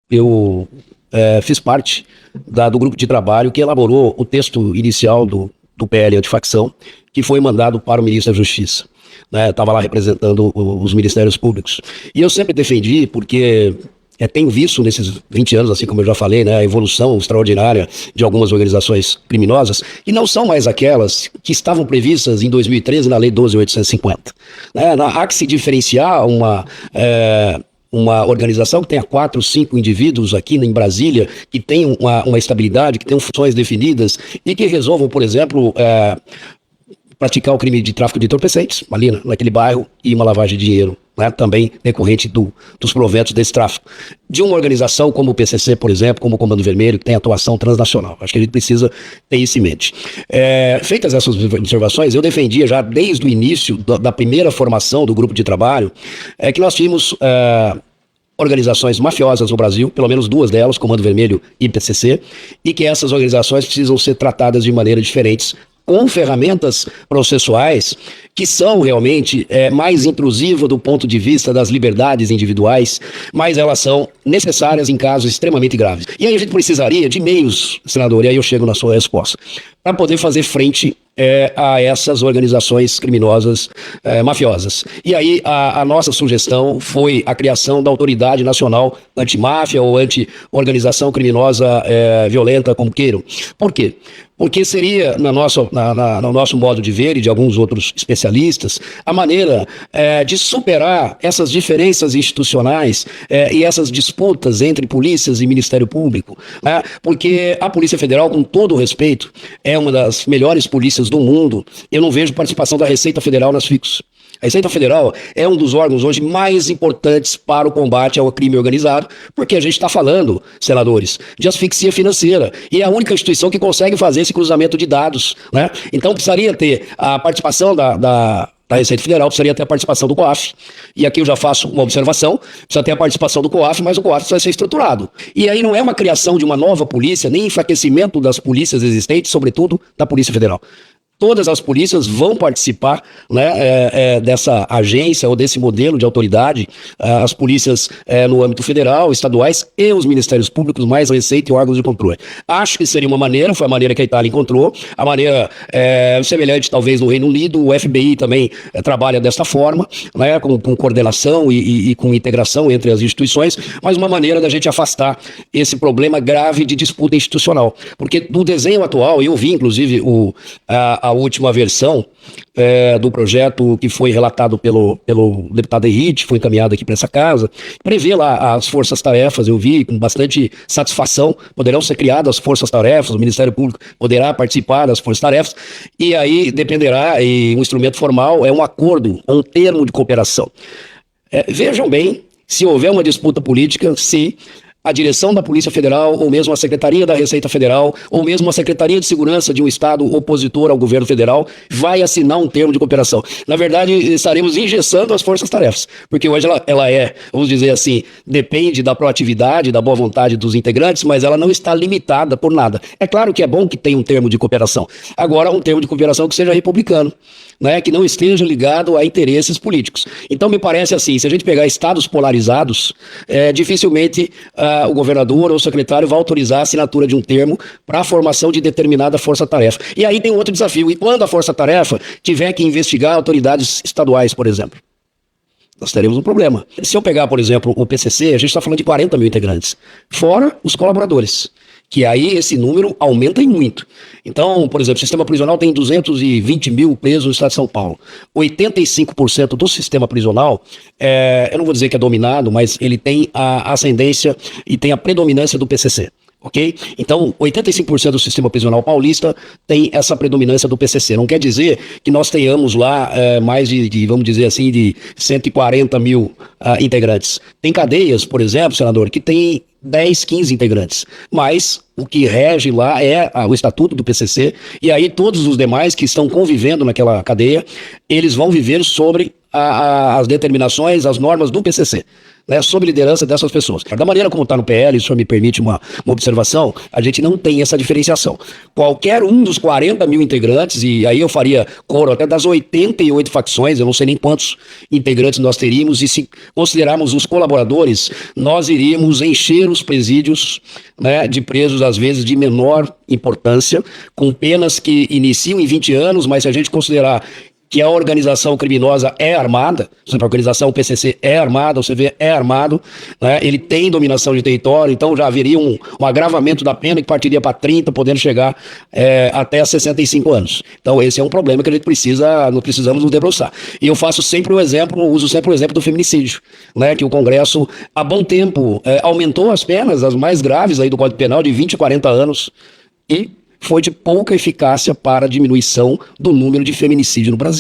eu fiz parte do grupo de trabalho que elaborou o texto inicial do PL antifacção, que foi mandado para o ministro da Justiça. Estava lá representando os ministérios públicos. E eu sempre defendi, porque tenho visto nesses 20 anos, assim como eu já falei, a evolução extraordinária de algumas organizações criminosas, que não são mais aquelas que estavam previstas em 2013 na Lei 12.850. Há que se diferenciar uma organização que tenha 4, 5 indivíduos aqui em Brasília, que tenham uma estabilidade, que tenham funções definidas e que resolvam, por exemplo, praticar o crime de tráfico de entorpecentes ali naquele bairro e uma lavagem de dinheiro, também decorrente dos proventos desse tráfico. De uma organização como o PCC, por exemplo, como o Comando Vermelho, que tem atuação transnacional. Acho que a gente precisa ter isso em mente. Feitas essas observações, eu defendia já desde o início da primeira formação do grupo de trabalho, que nós tínhamos organizações mafiosas no Brasil, pelo menos 2 delas, Comando Vermelho e PCC, e que essas organizações precisam ser tratadas de maneira diferentes, com ferramentas processuais que são realmente mais intrusivas do ponto de vista das liberdades individuais, mas elas são necessárias em casos extremamente graves. E aí a gente precisaria de meios, senador, e aí eu chego na sua resposta, para poder fazer frente a essas organizações criminosas mafiosas. E aí a nossa sugestão foi a criação da Autoridade Nacional Antimáfia ou Anti-Organização Criminosa Violenta, como queiram. Por quê? Porque seria, no nosso modo de ver e de alguns outros especialistas, a maneira de superar essas diferenças institucionais e essas disputas entre polícias e Ministério Público. Porque a Polícia Federal, com todo o respeito, é uma das melhores polícias do mundo. Eu não vejo participação da Receita Federal nas FICOS. A Receita Federal é um dos órgãos hoje mais importantes para o combate ao crime organizado, porque a gente está falando, senadores, de asfixia financeira. E é a única instituição que consegue fazer esse cruzamento de dados. Então precisaria ter a participação da Receita Federal, precisaria ter a participação do COAF. E aqui eu já faço uma observação, precisa ter a participação do COAF, mas o COAF precisa ser estruturado. E aí não é uma criação de uma nova polícia, nem enfraquecimento das polícias existentes, sobretudo da Polícia Federal. Todas as polícias vão participar dessa agência ou desse modelo de autoridade, as polícias no âmbito federal, estaduais e os ministérios públicos, mais Receita e órgãos de controle. Acho que seria uma maneira, foi a maneira que a Itália encontrou, a maneira semelhante talvez no Reino Unido, o FBI também trabalha dessa forma, com coordenação e com integração entre as instituições, mas uma maneira da gente afastar esse problema grave de disputa institucional. Porque do desenho atual, eu vi inclusive a última versão do projeto que foi relatado pelo deputado Henrique, foi encaminhado aqui para essa casa, prevê lá as forças-tarefas, eu vi com bastante satisfação, poderão ser criadas as forças-tarefas, o Ministério Público poderá participar das forças-tarefas, e aí dependerá, e um instrumento formal é um acordo, um termo de cooperação. Vejam bem, se houver uma disputa política, se a direção da Polícia Federal, ou mesmo a Secretaria da Receita Federal, ou mesmo a Secretaria de Segurança de um Estado opositor ao governo federal, vai assinar um termo de cooperação. Na verdade, estaremos engessando as forças-tarefas, porque hoje ela vamos dizer assim, depende da proatividade, da boa vontade dos integrantes, mas ela não está limitada por nada. É claro que é bom que tenha um termo de cooperação. Agora, um termo de cooperação que seja republicano, que não esteja ligado a interesses políticos. Então, me parece assim, se a gente pegar estados polarizados, dificilmente o governador ou o secretário vai autorizar a assinatura de um termo para a formação de determinada força-tarefa. E aí tem outro desafio, e quando a força-tarefa tiver que investigar autoridades estaduais, por exemplo? Nós teremos um problema. Se eu pegar, por exemplo, o PCC, a gente está falando de 40 mil integrantes, fora os colaboradores, que aí esse número aumenta em muito. Então, por exemplo, o sistema prisional tem 220 mil presos no estado de São Paulo. 85% do sistema prisional, eu não vou dizer que é dominado, mas ele tem a ascendência e tem a predominância do PCC. Ok? Então, 85% do sistema prisional paulista tem essa predominância do PCC. Não quer dizer que nós tenhamos lá mais vamos dizer assim, de 140 mil integrantes. Tem cadeias, por exemplo, senador, que tem 10, 15 integrantes. Mas o que rege lá é o estatuto do PCC, e aí todos os demais que estão convivendo naquela cadeia, eles vão viver sobre as determinações, as normas do PCC. né, sob liderança dessas pessoas. Da maneira como está no PL, isso me permite uma observação, a gente não tem essa diferenciação. Qualquer um dos 40 mil integrantes, e aí eu faria coro até das 88 facções, eu não sei nem quantos integrantes nós teríamos, e se considerarmos os colaboradores, nós iríamos encher os presídios, né, de presos, às vezes, de menor importância, com penas que iniciam em 20 anos, mas se a gente considerar que a organização criminosa é armada, por exemplo, a organização PCC é armada, o CV é armado, né, ele tem dominação de território, então já haveria um agravamento da pena que partiria para 30, podendo chegar até 65 anos. Então esse é um problema que a gente precisamos nos debruçar. E eu faço sempre uso sempre o exemplo do feminicídio, né, que o Congresso, há bom tempo, aumentou as penas, as mais graves aí do Código Penal, de 20 a 40 anos, e foi de pouca eficácia para a diminuição do número de feminicídio no Brasil.